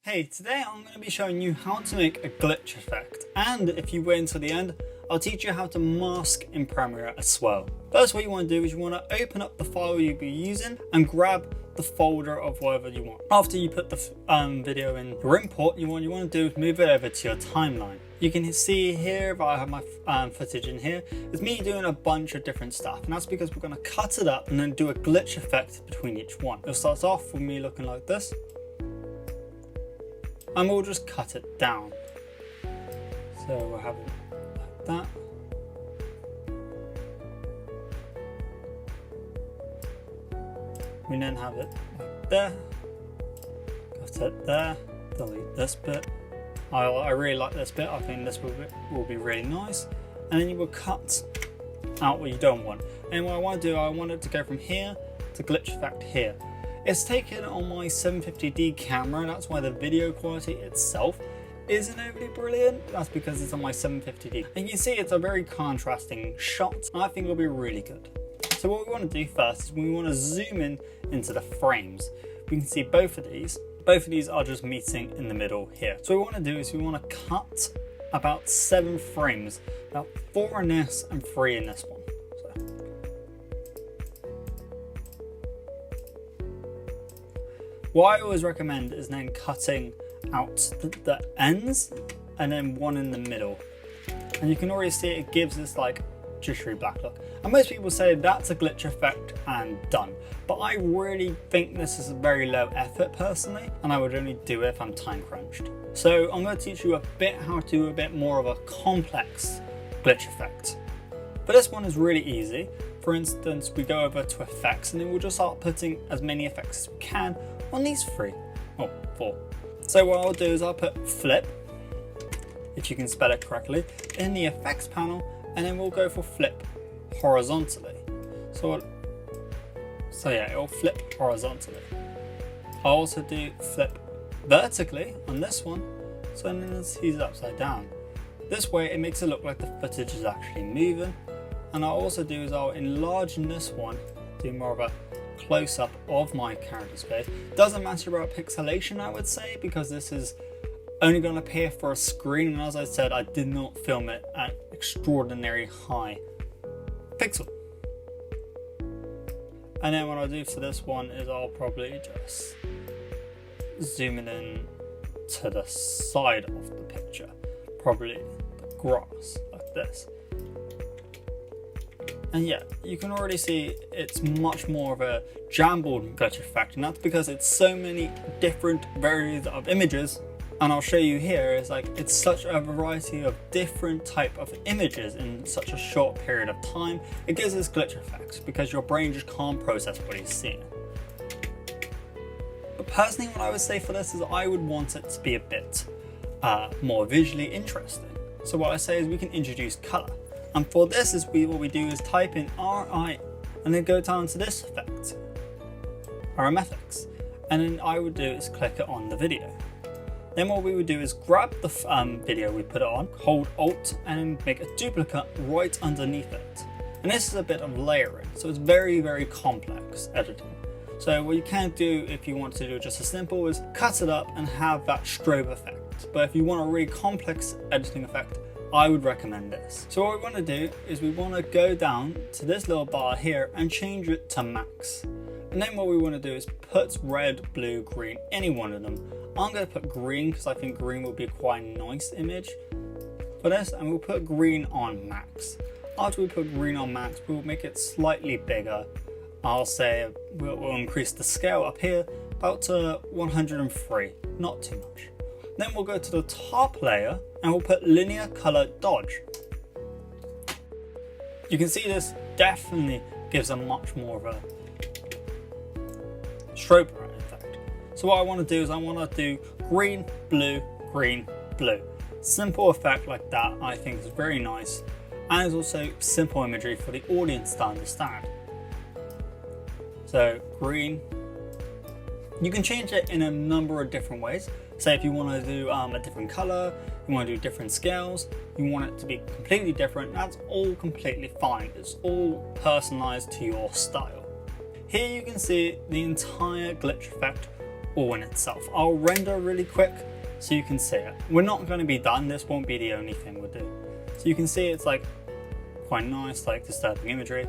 Hey, today I'm going to be showing you how to make a glitch effect, and if you wait until the end, I'll teach you how to mask in Premiere as well. First, what you want to do is you want to open up the file you'll be using and grab the folder of whatever you want. After you put the video in your import, what you want to do is move it over to your timeline. You can see here, if I have my footage in here, it's me doing a bunch of different stuff, and that's because we're going to cut it up and then do a glitch effect between each one. It starts off with me looking like this, and we'll just cut it down. So we'll have it like that. We then have it like there. Cut it there. Delete this bit. I really like this bit. I think this will be really nice. And then you will cut out what you don't want. And what I want to do, I want it to go from here to glitch effect here. It's taken on my 750D camera, that's why the video quality itself isn't overly brilliant. That's because it's on my 750D. And you can see it's a very contrasting shot, and I think it'll be really good. So what we want to do first is we want to zoom in into the frames. We can see both of these. Both of these are just meeting in the middle here. So what we want to do is we want to cut about 7 frames, about 4 in this and 3 in this one. What I always recommend is then cutting out the ends and then one in the middle. And you can already see it gives this like jittery black look. And most people say that's a glitch effect and done. But I really think this is a very low effort personally, and I would only do it if I'm time crunched. So I'm going to teach you a bit how to do a bit more of a complex glitch effect. But this one is really easy. For instance, we go over to effects and then we'll just start putting as many effects as we can on these 4. So what I'll do is I'll put flip, if you can spell it correctly, in the effects panel, and then we'll go for flip horizontally. So yeah, it'll flip horizontally. I'll also do flip vertically on this one, so then he's upside down. This way it makes it look like the footage is actually moving. And I'll also do is I'll enlarge in this one, do more of a close-up of my character's face. Doesn't matter about pixelation, I would say, because this is only going to appear for a screen, and as I said, I did not film it at extraordinary high pixel. And then what I'll do for this one is I'll probably just zoom it in to the side of the picture, probably the grass, like this. And yeah, you can already see it's much more of a jumbled glitch effect, and that's because it's so many different varieties of images. And I'll show you here, is like it's such a variety of different type of images in such a short period of time. It gives us glitch effects because your brain just can't process what he's seeing. But personally, what I would say for this is I would want it to be a bit more visually interesting. So what I say is we can introduce color. And for this is what we do is type in RI and then go down to this effect, RMFX. And then I would do is click it on the video. Then what we would do is grab the video we put it on, hold Alt and make a duplicate right underneath it. And this is a bit of layering, so it's very, very complex editing. So what you can do if you want to do just as simple is cut it up and have that strobe effect. But if you want a really complex editing effect, I would recommend this. So what we want to do is we want to go down to this little bar here and change it to max. And then what we want to do is put red, blue, green, any one of them. I'm going to put green because I think green will be quite a nice image for this, and we'll put green on max. After we put green on max, we'll make it slightly bigger. I'll say we'll increase the scale up here about to 103, not too much. Then we'll go to the top layer and we'll put linear color dodge. You can see this definitely gives a much more of a strobe effect. So what I want to do is I want to do green, blue, green, blue. Simple effect like that I think is very nice, and is also simple imagery for the audience to understand. So green, you can change it in a number of different ways. Say if you want to do a different color, you want to do different scales, you want it to be completely different, that's all completely fine. It's all personalized to your style. Here you can see the entire glitch effect all in itself. I'll render really quick so you can see it. We're not going to be done, this won't be the only thing we'll do. So you can see it's like quite nice, like disturbing imagery.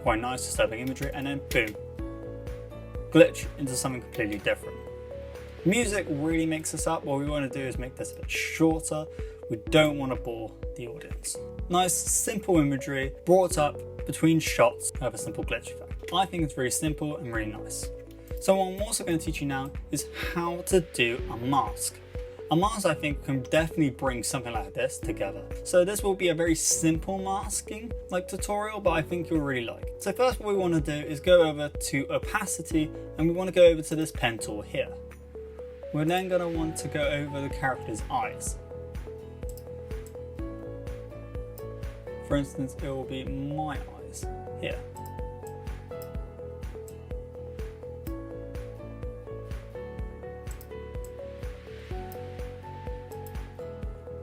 Quite nice disturbing imagery, and then boom, glitch into something completely different. Music really makes this up. What we want to do is make this a bit shorter. We don't want to bore the audience. Nice simple imagery brought up between shots of a simple glitch effect. I think it's very simple and really nice. So what I'm also going to teach you now is how to do a mask. A mask, I think, can definitely bring something like this together. So this will be a very simple masking tutorial, but I think you'll really like it. So first what we want to do is go over to opacity, and we want to go over to this pen tool here. We're then going to want to go over the character's eyes. For instance, it will be my eyes here.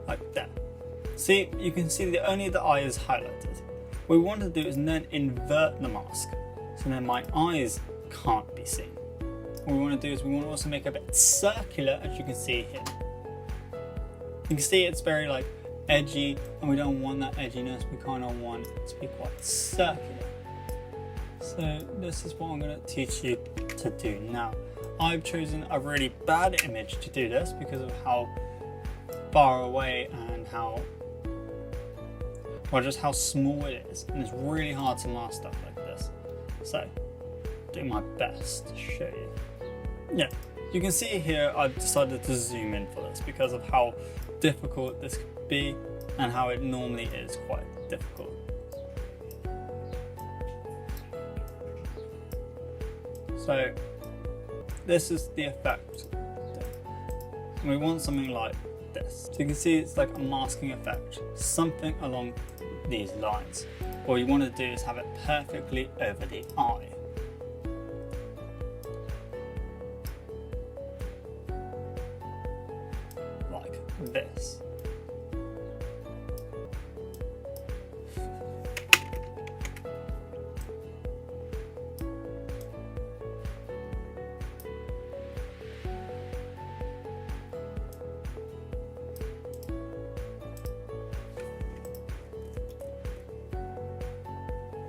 Like that. See, you can see that only the eye is highlighted. What we want to do is then invert the mask, so then my eyes can't be seen. What we want to do is we want to also make it a bit circular, as you can see here. You can see it's very like edgy, and we don't want that edginess. We kind of want it to be quite circular. So this is what I'm going to teach you to do now. I've chosen a really bad image to do this because of how far away and just how small it is, and it's really hard to mask stuff like this. So do my best to show you. Yeah, you can see here I've decided to zoom in for this because of how difficult this could be and how it normally is quite difficult. So this is the effect. And we want something like this. So you can see it's like a masking effect, something along these lines. What you want to do is have it perfectly over the eye. Like this.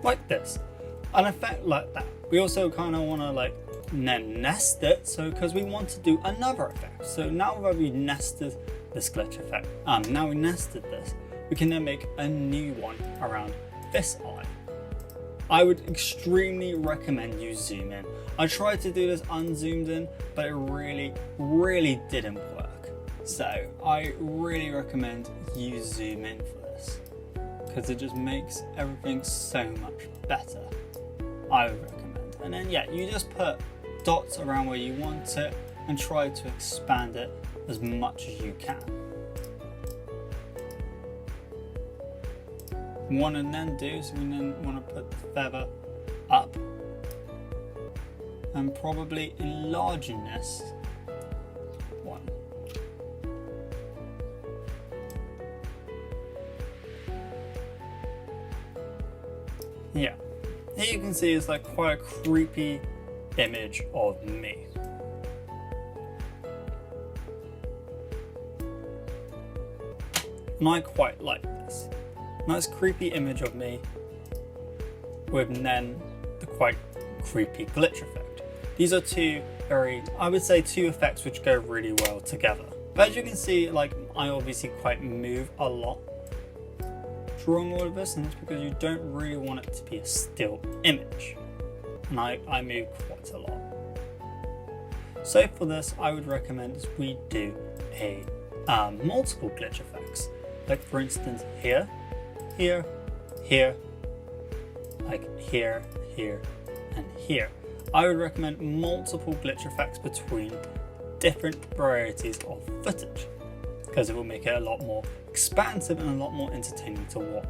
Like this, an effect like that. We also kind of want to then nest it, so because we want to do another effect. So now that we nested this glitch effect, now we nested this, we can then make a new one around this eye. I would extremely recommend you zoom in. I tried to do this unzoomed in, but it really didn't work. So I really recommend you zoom in for this, because it just makes everything so much better. I would recommend. And then yeah, you just put dots around where you want it and try to expand it as much as you can. What I then do is we then want to put the feather up and probably enlarging this one. Yeah, here you can see it's like quite a creepy image of me. And I quite like this. Nice creepy image of me with then the quite creepy glitch effect. These are two I would say two effects which go really well together. But as you can see, I obviously quite move a lot drawing all of this, and it's because you don't really want it to be a still image. And I move quite a lot. So for this, I would recommend we do a multiple glitch effects. Like for instance, here, here, like here, and here. I would recommend multiple glitch effects between different varieties of footage, because it will make it a lot more expansive and a lot more entertaining to watch.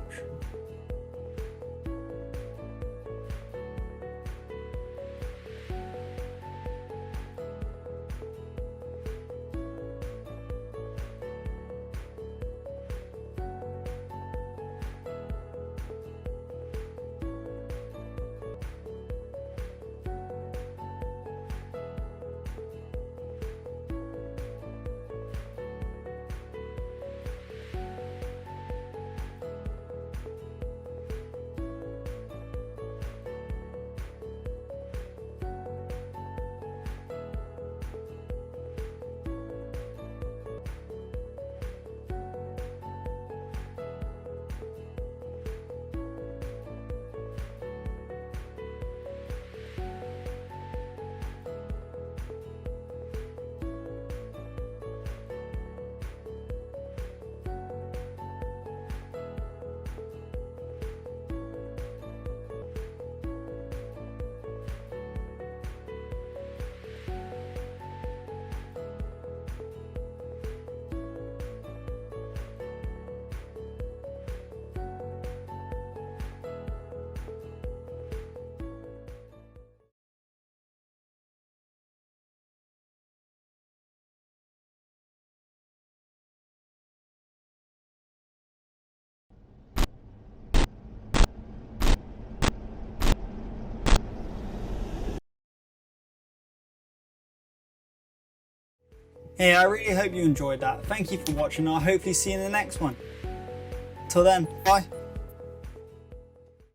Hey, I really hope you enjoyed that. Thank you for watching. I'll hopefully see you in the next one. Till then, bye.